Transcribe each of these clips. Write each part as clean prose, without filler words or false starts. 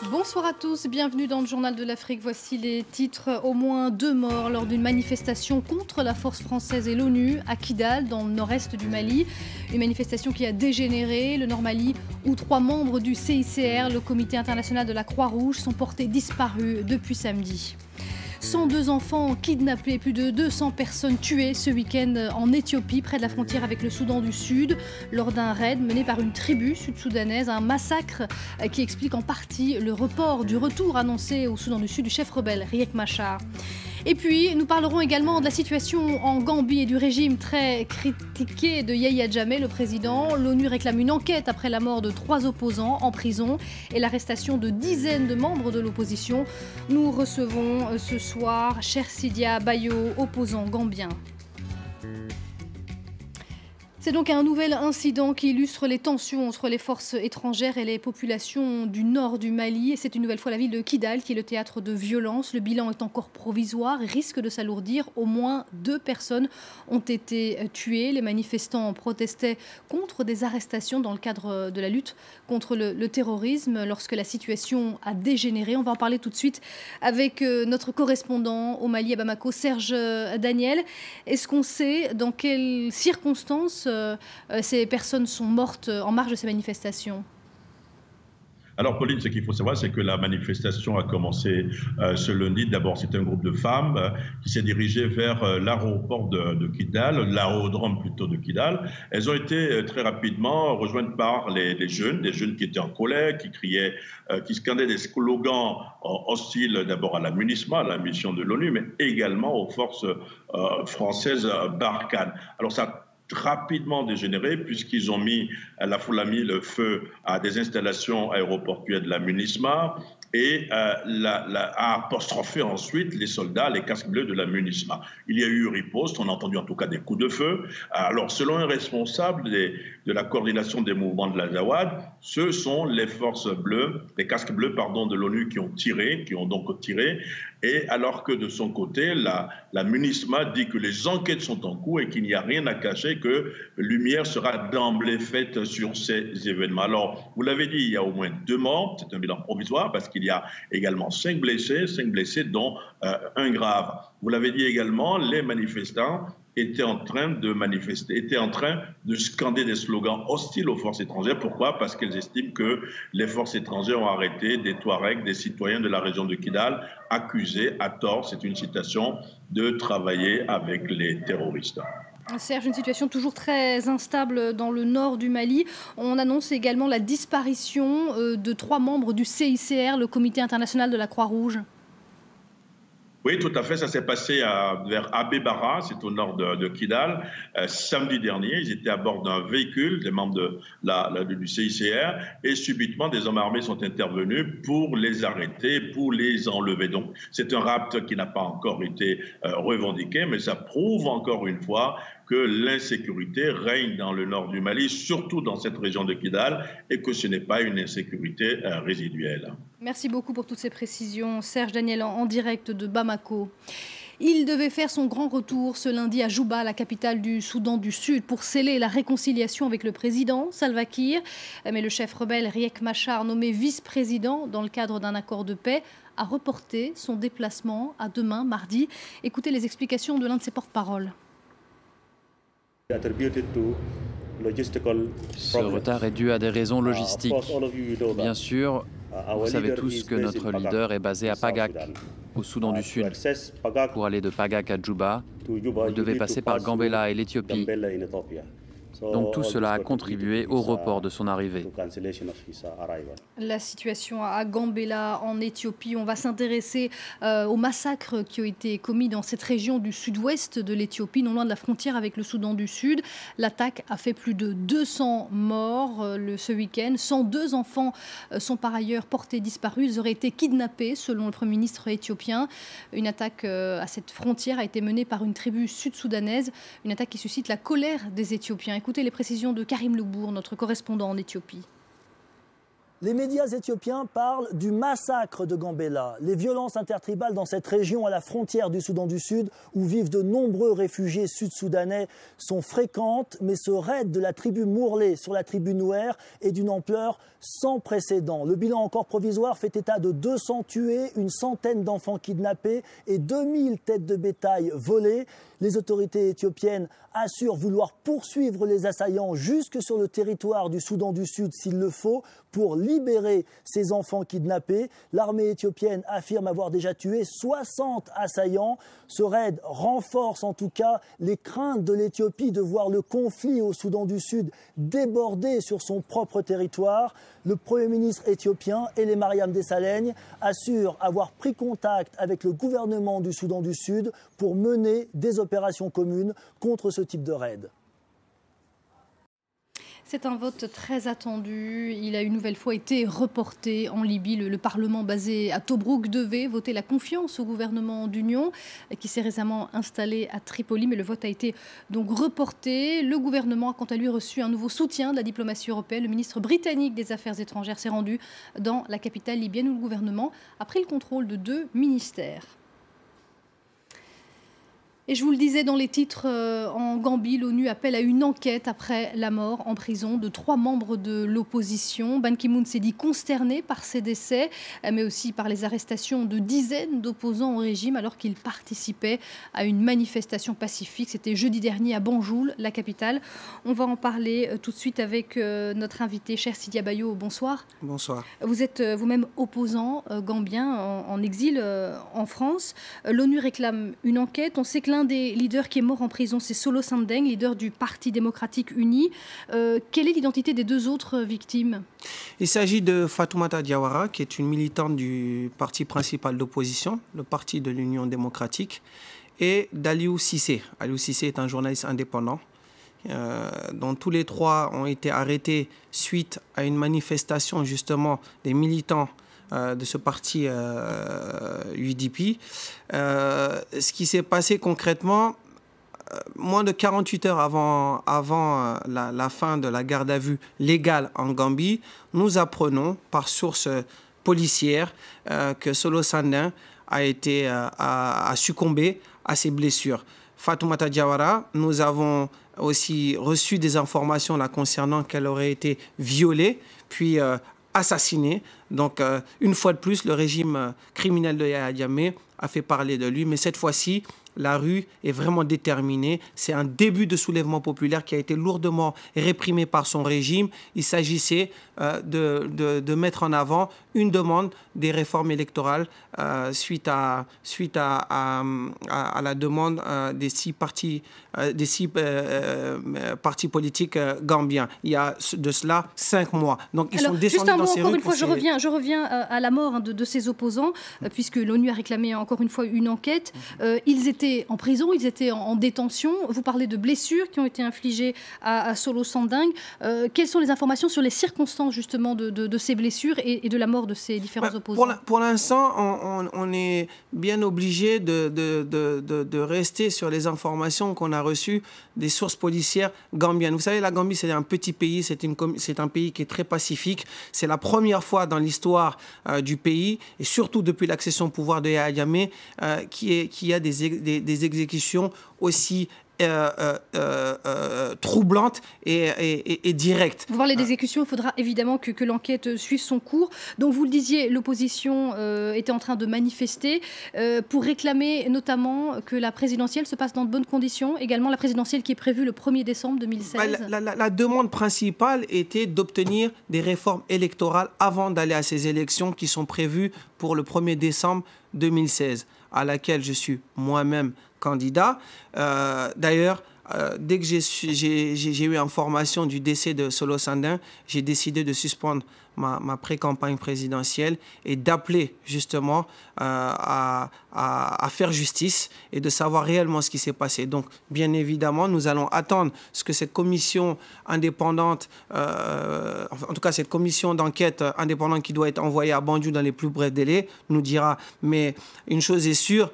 Bonsoir à tous, bienvenue dans le Journal de l'Afrique. Voici les titres. Au moins 2 morts lors d'une manifestation contre la force française et l'ONU à Kidal, dans le nord-est du Mali. Une manifestation qui a dégénéré. Le Nord Mali, où 3 membres du CICR, le Comité international de la Croix-Rouge, sont portés disparus depuis samedi. 102 enfants kidnappés, plus de 200 personnes tuées ce week-end en Éthiopie, près de la frontière avec le Soudan du Sud, lors d'un raid mené par une tribu sud-soudanaise. Un massacre qui explique en partie le report du retour annoncé au Soudan du Sud du chef rebelle Riek Machar. Et puis, nous parlerons également de la situation en Gambie et du régime très critiqué de Yahya Jammeh, le président. L'ONU réclame une enquête après la mort de 3 opposants en prison et l'arrestation de dizaines de membres de l'opposition. Nous recevons ce soir Chersidia Bayo, opposant gambien. C'est donc un nouvel incident qui illustre les tensions entre les forces étrangères et les populations du nord du Mali. Et c'est une nouvelle fois la ville de Kidal qui est le théâtre de violences. Le bilan est encore provisoire et risque de s'alourdir. Au moins 2 personnes ont été tuées. Les manifestants protestaient contre des arrestations dans le cadre de la lutte contre le terrorisme lorsque la situation a dégénéré. On va en parler tout de suite avec notre correspondant au Mali à Bamako, Serge Daniel. Est-ce qu'on sait dans quelles circonstances ces personnes sont mortes en marge de ces manifestations? Alors, Pauline, ce qu'il faut savoir, c'est que la manifestation a commencé ce lundi. D'abord, c'est un groupe de femmes qui s'est dirigé vers l'aéroport de Kidal, l'aérodrome plutôt de Kidal. Elles ont été très rapidement rejointes par des jeunes qui étaient en colère, qui criaient, qui scandaient des slogans hostiles d'abord à la MINUSMA, la mission de l'ONU, mais également aux forces françaises Barkhane. Alors, ça rapidement dégénéré puisqu'ils ont mis, la foule a mis le feu à des installations aéroportuaires de la MINUSMA et a apostrophé ensuite les soldats, les casques bleus de la MINUSMA. Il y a eu riposte, on a entendu en tout cas des coups de feu. Alors selon un responsable de la coordination des mouvements de l'Azawad, ce sont les forces bleues, les casques bleus pardon, de l'ONU qui ont donc tiré. Et alors que de son côté, la MINUSMA dit que les enquêtes sont en cours et qu'il n'y a rien à cacher, que lumière sera d'emblée faite sur ces événements. Alors, vous l'avez dit, il y a au moins 2 morts, c'est un bilan provisoire parce qu'il y a également 5 blessés dont un grave. Vous l'avez dit également, les manifestants étaient en train de manifester, étaient en train de scander des slogans hostiles aux forces étrangères. Pourquoi? Parce qu'elles estiment que les forces étrangères ont arrêté des Touaregs, des citoyens de la région de Kidal, accusés à tort, c'est une citation, de travailler avec les terroristes. Serge, une situation toujours très instable dans le nord du Mali. On annonce également la disparition de 3 membres du CICR, le Comité international de la Croix-Rouge. Oui, tout à fait. Ça s'est passé vers Abbé Barra, c'est au nord de Kidal. Samedi dernier, ils étaient à bord d'un véhicule, des membres du CICR, et subitement, des hommes armés sont intervenus pour les arrêter, pour les enlever. Donc, c'est un rapt qui n'a pas encore été revendiqué, mais ça prouve encore une fois que l'insécurité règne dans le nord du Mali, surtout dans cette région de Kidal, et que ce n'est pas une insécurité résiduelle. Merci beaucoup pour toutes ces précisions. Serge Daniel en direct de Bamako. Il devait faire son grand retour ce lundi à Djouba, la capitale du Soudan du Sud, pour sceller la réconciliation avec le président Salva Kiir. Mais le chef rebelle Riek Machar, nommé vice-président dans le cadre d'un accord de paix, a reporté son déplacement à demain, mardi. Écoutez les explications de l'un de ses porte-paroles. Ce retard est dû à des raisons logistiques. Bien sûr, vous savez tous que notre leader est basé à Pagak, au Soudan du Sud. Pour aller de Pagak à Djouba, vous devez passer par Gambela et l'Éthiopie. Donc tout cela a contribué au report de son arrivée. La situation à Gambela en Éthiopie, on va s'intéresser aux massacres qui ont été commis dans cette région du sud-ouest de l'Éthiopie, non loin de la frontière avec le Soudan du Sud. L'attaque a fait plus de 200 morts ce week-end. 102 enfants sont par ailleurs portés disparus. Ils auraient été kidnappés selon le Premier ministre éthiopien. Une attaque à cette frontière a été menée par une tribu sud-soudanaise. Une attaque qui suscite la colère des Éthiopiens. Écoutez les précisions de Karim Loubour, notre correspondant en Éthiopie. Les médias éthiopiens parlent du massacre de Gambela. Les violences intertribales dans cette région à la frontière du Soudan du Sud, où vivent de nombreux réfugiés sud-soudanais, sont fréquentes, mais ce raid de la tribu Mourlé sur la tribu Nouer est d'une ampleur sans précédent. Le bilan encore provisoire fait état de 200 tués, une centaine d'enfants kidnappés et 2000 têtes de bétail volées. Les autorités éthiopiennes assurent vouloir poursuivre les assaillants jusque sur le territoire du Soudan du Sud s'il le faut pour libérer ces enfants kidnappés. L'armée éthiopienne affirme avoir déjà tué 60 assaillants. Ce raid renforce en tout cas les craintes de l'Éthiopie de voir le conflit au Soudan du Sud déborder sur son propre territoire. Le Premier ministre éthiopien, Haile Mariam Desalegn, assure avoir pris contact avec le gouvernement du Soudan du Sud pour mener des opérations communes contre ce type de raid. C'est un vote très attendu. Il a une nouvelle fois été reporté en Libye. Le Parlement basé à Tobrouk devait voter la confiance au gouvernement d'union qui s'est récemment installé à Tripoli. Mais le vote a été donc reporté. Le gouvernement a quant à lui reçu un nouveau soutien de la diplomatie européenne. Le ministre britannique des Affaires étrangères s'est rendu dans la capitale libyenne où le gouvernement a pris le contrôle de 2 ministères. Et je vous le disais dans les titres, en Gambie, l'ONU appelle à une enquête après la mort en prison de 3 membres de l'opposition. Ban Ki-moon s'est dit consterné par ces décès, mais aussi par les arrestations de dizaines d'opposants au régime alors qu'ils participaient à une manifestation pacifique. C'était jeudi dernier à Banjul, la capitale. On va en parler tout de suite avec notre invité, cher Sidia Bayo. Bonsoir. Bonsoir. Vous êtes vous-même opposant gambien en exil en France. L'ONU réclame une enquête. On sait que l'un des leaders qui est mort en prison, c'est Solo Sandeng, leader du Parti démocratique uni. Quelle est l'identité des 2 autres victimes? Il s'agit de Fatoumata Diawara, qui est une militante du parti principal d'opposition, le Parti de l'Union démocratique, et d'Aliou Cissé. Aliou Cissé est un journaliste indépendant, dont tous les 3 ont été arrêtés suite à une manifestation justement des militants de ce parti UDP. Ce qui s'est passé concrètement, moins de 48 heures avant la fin de la garde à vue légale en Gambie, nous apprenons par source policière que Solo Sandeng a succombé à ses blessures. Fatoumata Diawara, nous avons aussi reçu des informations la concernant qu'elle aurait été violée, puis assassiné. Donc, une fois de plus, le régime criminel de Yahya Jammeh a fait parler de lui. Mais cette fois-ci, la rue est vraiment déterminée. C'est un début de soulèvement populaire qui a été lourdement réprimé par son régime. Il s'agissait de mettre en avant une demande des réformes électorales suite à la demande des 6 partis politiques gambiens. Il y a de cela 5 mois. Donc ils sont descendus dans ces rues. Encore une fois, je reviens à la mort de ces opposants, puisque l'ONU a réclamé encore une fois une enquête. Ils étaient en prison, ils étaient en détention. Vous parlez de blessures qui ont été infligées à Solo Sandeng. Quelles sont les informations sur les circonstances justement de ces blessures et de la mort de ces différents opposants? Pour l'instant, on est bien obligé de rester sur les informations qu'on a reçues des sources policières gambiennes. Vous savez, la Gambie, c'est un petit pays, c'est un pays qui est très pacifique. C'est la première fois dans l'histoire du pays, et surtout depuis l'accession au pouvoir de Yahya Jammeh, qu'il y a des exécutions aussi troublante et directe. Vous parlez d'exécution, il faudra évidemment que l'enquête suive son cours. Donc vous le disiez, l'opposition était en train de manifester pour réclamer notamment que la présidentielle se passe dans de bonnes conditions, également la présidentielle qui est prévue le 1er décembre 2016. La demande principale était d'obtenir des réformes électorales avant d'aller à ces élections qui sont prévues pour le 1er décembre 2016, à laquelle je suis moi-même candidat. D'ailleurs, dès que j'ai eu information du décès de Solo Sandeng, j'ai décidé de suspendre ma pré-campagne présidentielle et d'appeler justement à faire justice et de savoir réellement ce qui s'est passé. Donc, bien évidemment, nous allons attendre ce que cette commission indépendante, en tout cas cette commission d'enquête indépendante qui doit être envoyée à Banjul dans les plus brefs délais, nous dira. Mais une chose est sûre,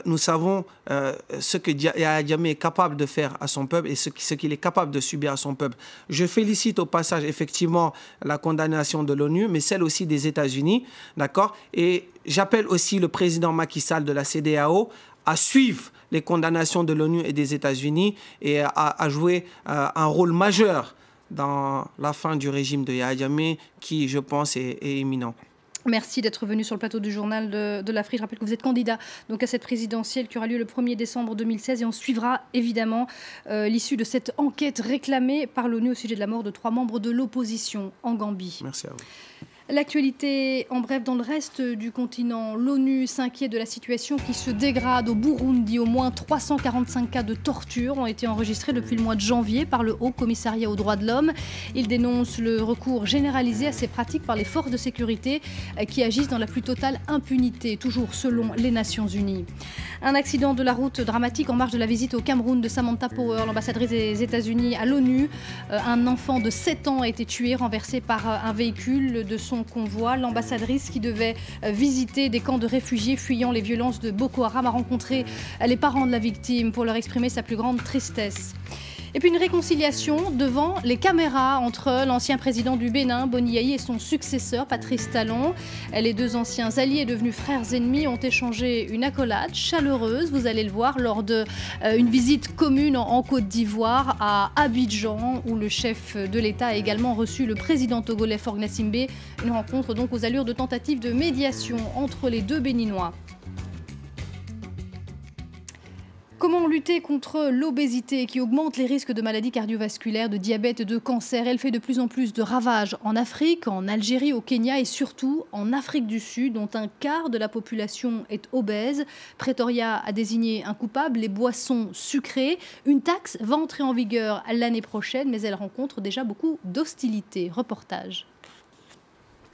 nous savons ce que Yahya Jammeh est capable de faire à son peuple et ce qu'il est capable de subir à son peuple. Je félicite au passage effectivement la condamnation de l'ONU, mais celle aussi des États-Unis, d'accord? Et j'appelle aussi le président Macky Sall de la CEDEAO à suivre les condamnations de l'ONU et des États-Unis et à jouer un rôle majeur dans la fin du régime de Yahya Jammeh qui, je pense, est imminent. Merci d'être venu sur le plateau du Journal de l'Afrique. Je rappelle que vous êtes candidat donc, à cette présidentielle qui aura lieu le 1er décembre 2016 et on suivra évidemment l'issue de cette enquête réclamée par l'ONU au sujet de la mort de 3 membres de l'opposition en Gambie. Merci à vous. L'actualité, en bref, dans le reste du continent, l'ONU s'inquiète de la situation qui se dégrade au Burundi. Au moins 345 cas de torture ont été enregistrés depuis le mois de janvier par le Haut Commissariat aux droits de l'homme. Il dénonce le recours généralisé à ces pratiques par les forces de sécurité qui agissent dans la plus totale impunité, toujours selon les Nations Unies. Un accident de la route dramatique en marge de la visite au Cameroun de Samantha Power, l'ambassadrice des États-Unis à l'ONU. Un enfant de 7 ans a été tué, renversé par un véhicule de son convoi. L'ambassadrice qui devait visiter des camps de réfugiés fuyant les violences de Boko Haram a rencontré les parents de la victime pour leur exprimer sa plus grande tristesse. Et puis une réconciliation devant les caméras entre l'ancien président du Bénin, Boni Yayi, et son successeur, Patrice Talon. Les 2 anciens alliés devenus frères ennemis ont échangé une accolade chaleureuse, vous allez le voir, lors d'une visite commune en Côte d'Ivoire à Abidjan, où le chef de l'État a également reçu le président togolais Faure Gnassingbé. Une rencontre donc aux allures de tentative de médiation entre les 2 Béninois. Comment lutter contre l'obésité qui augmente les risques de maladies cardiovasculaires, de diabète et de cancer? Elle fait de plus en plus de ravages en Afrique, en Algérie, au Kenya et surtout en Afrique du Sud, dont un quart de la population est obèse. Pretoria a désigné un coupable, les boissons sucrées. Une taxe va entrer en vigueur l'année prochaine, mais elle rencontre déjà beaucoup d'hostilité. Reportage.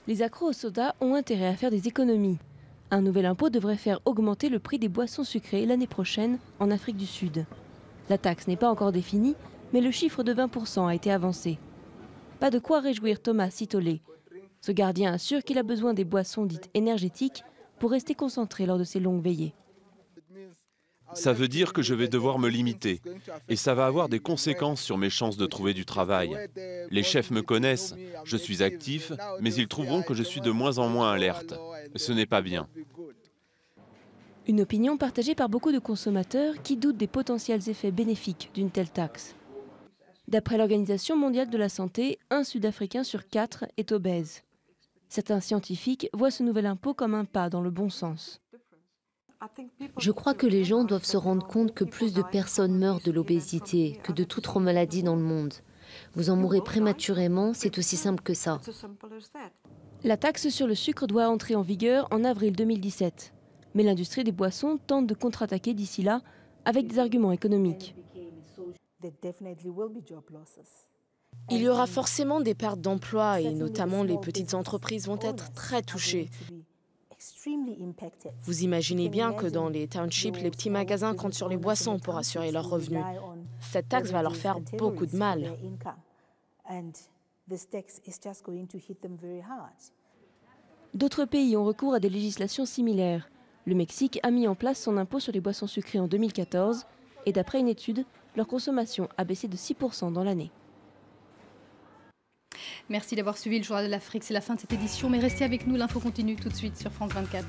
Les accros au soda ont intérêt à faire des économies. Un nouvel impôt devrait faire augmenter le prix des boissons sucrées l'année prochaine en Afrique du Sud. La taxe n'est pas encore définie, mais le chiffre de 20% a été avancé. Pas de quoi réjouir Thomas Sitolé. Ce gardien assure qu'il a besoin des boissons dites énergétiques pour rester concentré lors de ses longues veillées. Ça veut dire que je vais devoir me limiter. Et ça va avoir des conséquences sur mes chances de trouver du travail. Les chefs me connaissent, je suis actif, mais ils trouveront que je suis de moins en moins alerte. Ce n'est pas bien. Une opinion partagée par beaucoup de consommateurs qui doutent des potentiels effets bénéfiques d'une telle taxe. D'après l'Organisation mondiale de la santé, 1 Sud-Africain sur 4 est obèse. Certains scientifiques voient ce nouvel impôt comme un pas dans le bon sens. Je crois que les gens doivent se rendre compte que plus de personnes meurent de l'obésité que de toute autre maladie dans le monde. Vous en mourrez prématurément, c'est aussi simple que ça. La taxe sur le sucre doit entrer en vigueur en avril 2017. Mais l'industrie des boissons tente de contre-attaquer d'ici là avec des arguments économiques. Il y aura forcément des pertes d'emplois et notamment les petites entreprises vont être très touchées. Vous imaginez bien que dans les townships, les petits magasins comptent sur les boissons pour assurer leurs revenus. Cette taxe va leur faire beaucoup de mal. D'autres pays ont recours à des législations similaires. Le Mexique a mis en place son impôt sur les boissons sucrées en 2014 et d'après une étude, leur consommation a baissé de 6% dans l'année. Merci d'avoir suivi le Journal de l'Afrique. C'est la fin de cette édition, mais restez avec nous, l'info continue tout de suite sur France 24.